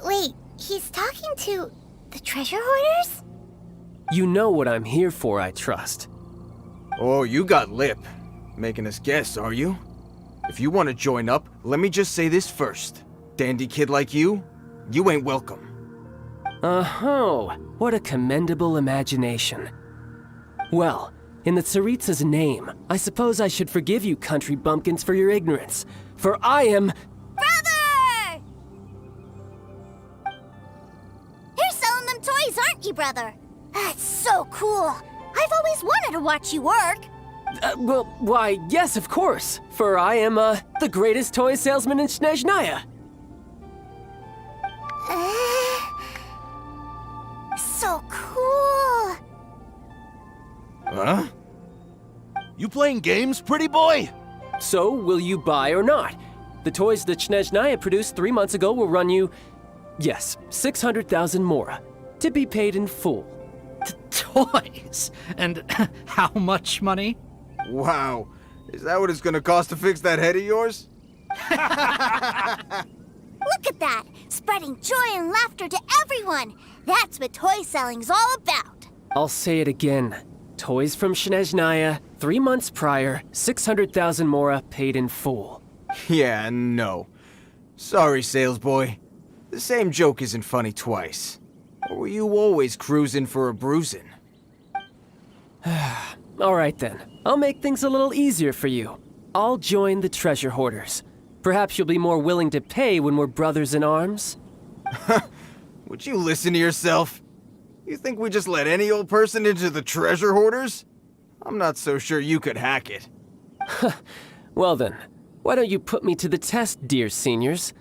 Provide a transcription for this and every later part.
Wait, he's talking to the treasure hoarders? You know what I'm here for, I trust. Oh, you got lip. Making us guess, are you? If you want to join up, let me just say this first. Dandy kid like you ain't welcome. Oh, what a commendable imagination. Well, in the Tsaritsa's name, I suppose I should forgive you country bumpkins for your ignorance, for I am... Brother! You're selling them toys, aren't you, brother? That's so cool. I've always wanted to watch you work. Well, why, yes, of course, for I am, the greatest toy salesman in Snezhnaya. So cool. Huh? You playing games, pretty boy? So, will you buy or not? The toys that Snezhnaya produced 3 months ago will run you, yes, 600,000 mora, to be paid in full. Toys? And how much money? Wow. Is that what it's gonna cost to fix that head of yours? Look at that! Spreading joy and laughter to everyone! That's what toy selling's all about! I'll say it again. Toys from Snezhnaya, 3 months prior, 600,000 mora paid in full. Yeah, no. Sorry, salesboy. The same joke isn't funny twice. Or were you always cruising for a bruising? All right then, I'll make things a little easier for you. I'll join the treasure hoarders. Perhaps you'll be more willing to pay when we're brothers in arms? Would you listen to yourself? You think we just let any old person into the treasure hoarders? I'm not so sure you could hack it. Well then, why don't you put me to the test, dear seniors?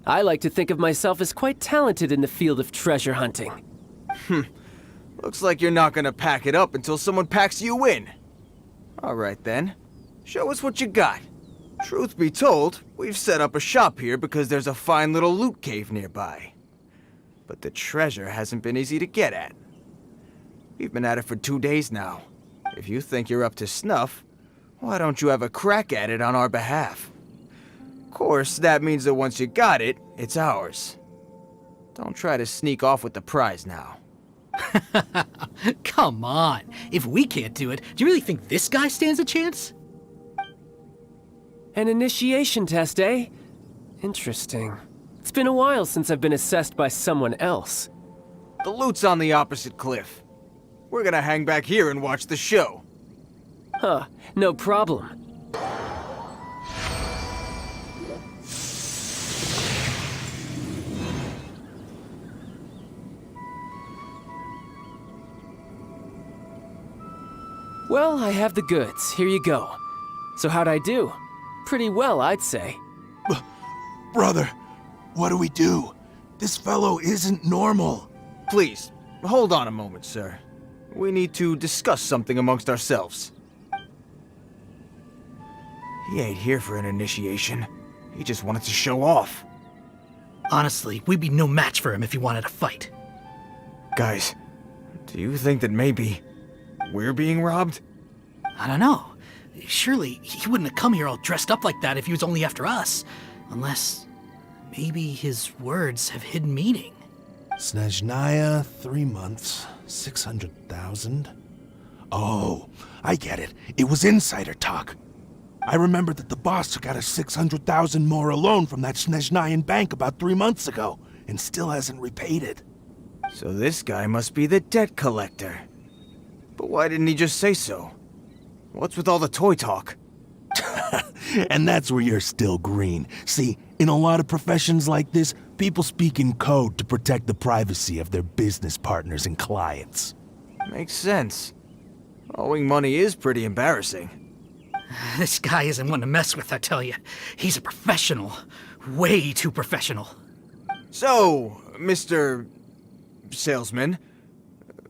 I like to think of myself as quite talented in the field of treasure hunting. Looks like you're not gonna pack it up until someone packs you in. Alright then, show us what you got. Truth be told, we've set up a shop here because there's a fine little loot cave nearby. But the treasure hasn't been easy to get at. We've been at it for 2 days now. If you think you're up to snuff, why don't you have a crack at it on our behalf? Of course, that means that once you got it, it's ours. Don't try to sneak off with the prize now. Come on. If we can't do it, do you really think this guy stands a chance? An initiation test, eh? Interesting. It's been a while since I've been assessed by someone else. The loot's on the opposite cliff. We're gonna hang back here and watch the show. Huh, no problem. Well, I have the goods. Here you go. So how'd I do? Pretty well, I'd say. Brother, what do we do? This fellow isn't normal. Please, hold on a moment, sir. We need to discuss something amongst ourselves. He ain't here for an initiation. He just wanted to show off. Honestly, we'd be no match for him if he wanted to fight. Guys, do you think that maybe we're being robbed? I don't know. Surely he wouldn't have come here all dressed up like that if he was only after us. Unless maybe his words have hidden meaning. Snezhnaya, 3 months, 600,000. Oh, I get it. It was insider talk. I remember that the boss took out a 600,000 mora loan from that Snezhnayan bank about 3 months ago, and still hasn't repaid it. So this guy must be the debt collector. But why didn't he just say so? What's with all the toy talk? And that's where you're still green. See, in a lot of professions like this, people speak in code to protect the privacy of their business partners and clients. Makes sense. Owing money is pretty embarrassing. This guy isn't one to mess with, I tell you. He's a professional. Way too professional. So, Mr. Salesman,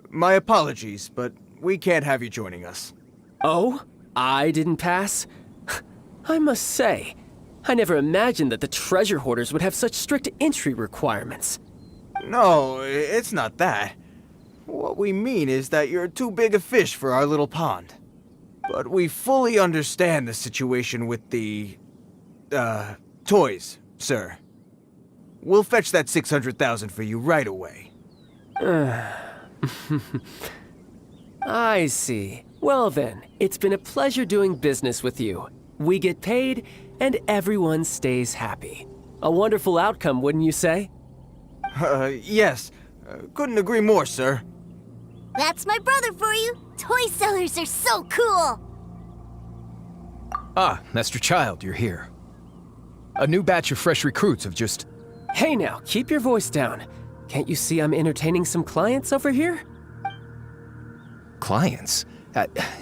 my apologies, but we can't have you joining us. Oh? I didn't pass? I must say, I never imagined that the treasure hoarders would have such strict entry requirements. No, it's not that. What we mean is that you're too big a fish for our little pond. But we fully understand the situation with the, toys, sir. We'll fetch that 600,000 for you right away. I see. Well then, it's been a pleasure doing business with you. We get paid, and everyone stays happy. A wonderful outcome, wouldn't you say? Yes. Couldn't agree more, sir. That's my brother for you. Toy sellers are so cool. Ah, Master Childe, you're here. A new batch of fresh recruits have just... Hey now, keep your voice down. Can't you see I'm entertaining some clients over here? Clients?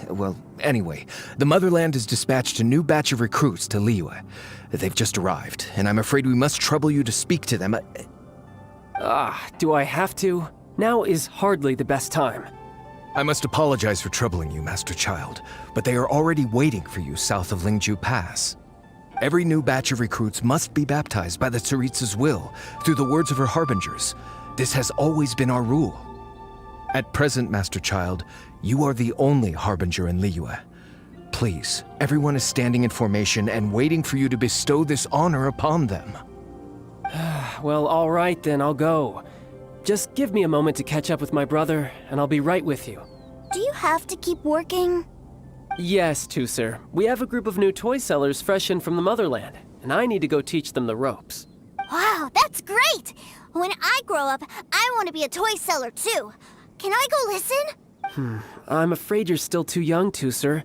Well, anyway, the Motherland has dispatched a new batch of recruits to Liyue. They've just arrived, and I'm afraid we must trouble you to speak to them. Do I have to? Now is hardly the best time. I must apologize for troubling you, Master Childe, but they are already waiting for you south of Lingju Pass. Every new batch of recruits must be baptized by the Tsaritsa's will, through the words of her harbingers. This has always been our rule. At present, Master Childe, you are the only harbinger in Liyue. Please, everyone is standing in formation and waiting for you to bestow this honor upon them. Well, all right then, I'll go. Just give me a moment to catch up with my brother, and I'll be right with you. Do you have to keep working? Yes, sir. We have a group of new toy sellers fresh in from the Motherland, and I need to go teach them the ropes. Wow, that's great! When I grow up, I want to be a toy seller too. Can I go listen? I'm afraid you're still too young, sir.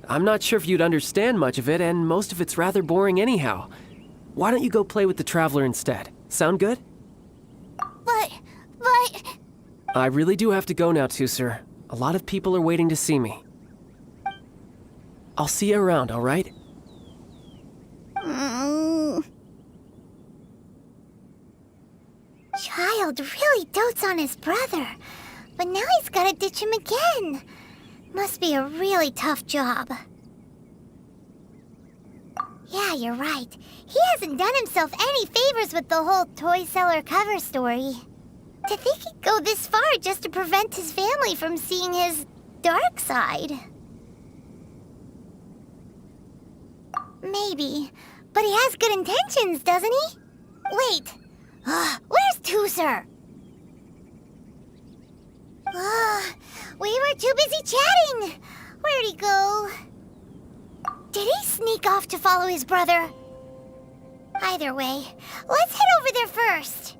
I'm not sure if you'd understand much of it, and most of it's rather boring anyhow. Why don't you go play with the Traveler instead? Sound good? But... I really do have to go now, sir. A lot of people are waiting to see me. I'll see you around, all right? Childe really dotes on his brother, but now he's gotta ditch him again. Must be a really tough job. Yeah, you're right. He hasn't done himself any favors with the whole toy seller cover story. To think he'd go this far just to prevent his family from seeing his dark side. Maybe, but he has good intentions, doesn't he? Wait, where's Tooser? We were too busy chatting. Where'd he go? Did he sneak off to follow his brother? Either way, let's head over there first.